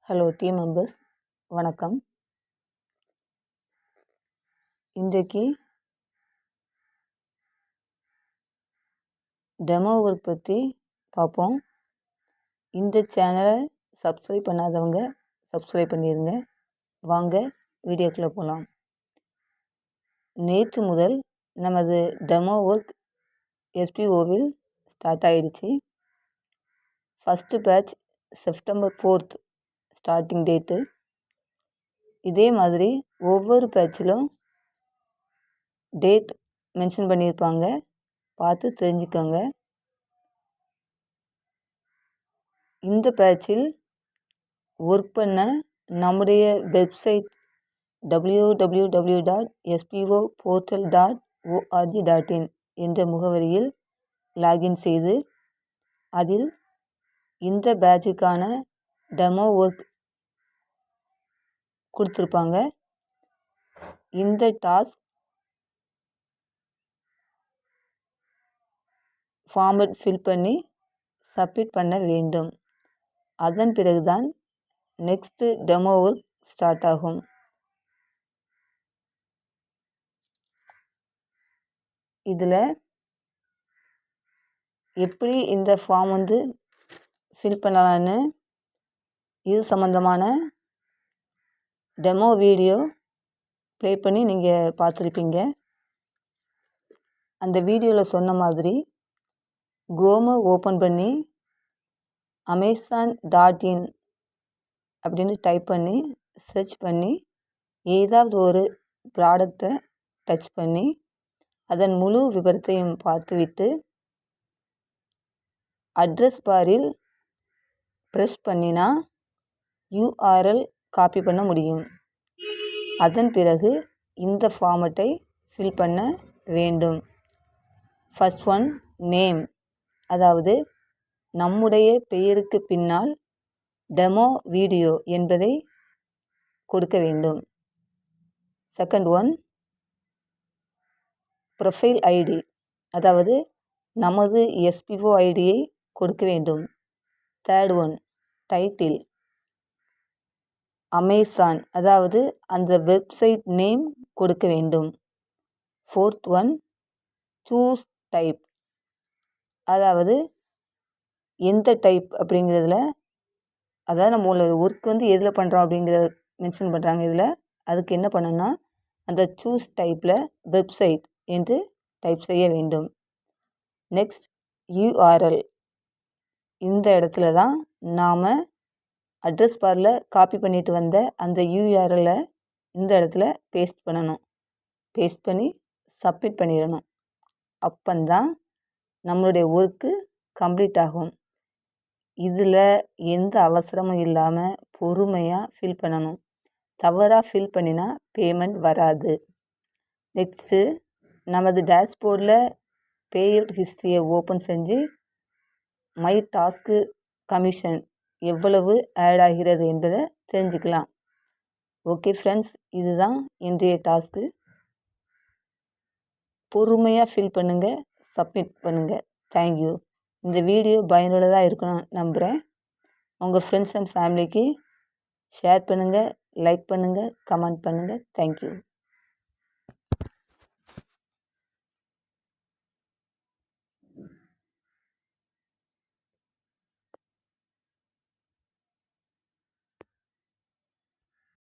Hello team members, வணக்கம். இன்றைக்கு demo work பற்றி பார்ப்போம். இந்த சேனலை சப்ஸ்கிரைப் பண்ணாதவங்க சப்ஸ்கிரைப் பண்ணிடுங்க. வாங்க வீடியோக்குள்ளே போகலாம். நேற்று முதல் நமது டெமோ ஒர்க் எஸ்பிஓவில் ஸ்டார்ட் ஆகிடுச்சு. First batch September 4th starting date. இதே மாதிரி ஒவ்வொரு பேட்சிலும் டேட் மென்ஷன் பண்ணியிருப்பாங்க, பார்த்து தெரிஞ்சுக்கோங்க. இந்த பேட்சில் ஒர்க் பண்ண நம்முடைய வெப்சைட் www.spoportal.org.in என்ற முகவரியில் லாகின் செய்து அதில் இந்த பேட்சுக்கான டெமோ ஒர்க் கொடுத்துருப்பாங்க. இந்த டாஸ்க் ஃபார்மட் ஃபில் பண்ணி சப்மிட் பண்ண வேண்டும். அதன் பிறகுதான் நெக்ஸ்ட்டு டெமோ ஒர்க் ஸ்டார்ட் ஆகும். இதில் எப்படி இந்த ஃபார்ம் ஃபில் பண்ணலான்னு இது சம்மந்தமான டெமோ வீடியோ ப்ளே பண்ணி நீங்கள் பார்த்துருப்பீங்க. அந்த வீடியோவில் சொன்ன மாதிரி குரோமை ஓப்பன் பண்ணி amazon.in அப்படின்னு டைப் பண்ணி சர்ச் பண்ணி ஏதாவது ஒரு ப்ராடக்டை டச் பண்ணி அதன் முழு விவரத்தையும் பார்த்துவிட்டு அட்ரஸ் பாரில் ப்ரெஸ் பண்ணினா URL காப்பி பண்ண முடியும். அதன் பிறகு இந்த ஃபார்மட்டை ஃபில் பண்ண வேண்டும். ஃபர்ஸ்ட் ஒன் நேம், அதாவது நம்முடைய பெயருக்கு பின்னால் டெமோ வீடியோ என்பதை கொடுக்க வேண்டும். செகண்ட் ஒன் ப்ரொஃபைல் ஐடி, அதாவது நமது எஸ்பிஓ ஐடியை கொடுக்க வேண்டும். தேர்ட் ஒன் டைட்டில், அமேசான், அதாவது அந்த வெப்சைட் நேம் கொடுக்க வேண்டும். ஃபோர்த் ஒன் சூஸ் டைப், அதாவது எந்த டைப் அப்படிங்கிறதுல, அதாவது நம்ம ஒர்க் எதில் பண்ணுறோம் அப்படிங்கிறத மென்ஷன் பண்ணுறாங்க இதில். அதுக்கு என்ன பண்ணணும்னா அந்த சூஸ் டைப்பில் வெப்சைட் என்று டைப் செய்ய வேண்டும். நெக்ஸ்ட் URL, இந்த இடத்துல தான் நாம் அட்ரஸ் பாரில் காப்பி பண்ணிட்டு வந்த அந்த URL-ஐ இந்த இடத்துல பேஸ்ட் பண்ணணும். பேஸ்ட் பண்ணி சப்மிட் பண்ணிடணும். அப்போந்தான் நம்மளுடைய ஒர்க்கு கம்ப்ளீட் ஆகும். இதில் எந்த அவசரமும் இல்லாமல் பொறுமையாக ஃபில் பண்ணணும். தவறாக ஃபில் பண்ணினா பேமெண்ட் வராது. நெக்ஸ்ட்டு நமது டேஷ்போர்டில் பேஅவுட் ஹிஸ்ட்ரியை ஓப்பன் செஞ்சு மை டாஸ்க்கு கமிஷன் எவ்வளவு ஆட் ஆகிறது என்பதை தெரிஞ்சுக்கலாம். ஓகே ஃப்ரெண்ட்ஸ், இதுதான் இன்றைய டாஸ்க்கு. பொறுமையாக ஃபில் பண்ணுங்கள், சப்மிட் பண்ணுங்கள். தேங்க்யூ. இந்த வீடியோ பயனுள்ளதாக இருக்கணும்னு நம்புகிறேன். உங்கள் ஃப்ரெண்ட்ஸ் அண்ட் ஃபேமிலிக்கு ஷேர் பண்ணுங்கள், லைக் பண்ணுங்கள், கமெண்ட் பண்ணுங்கள். தேங்க்யூ.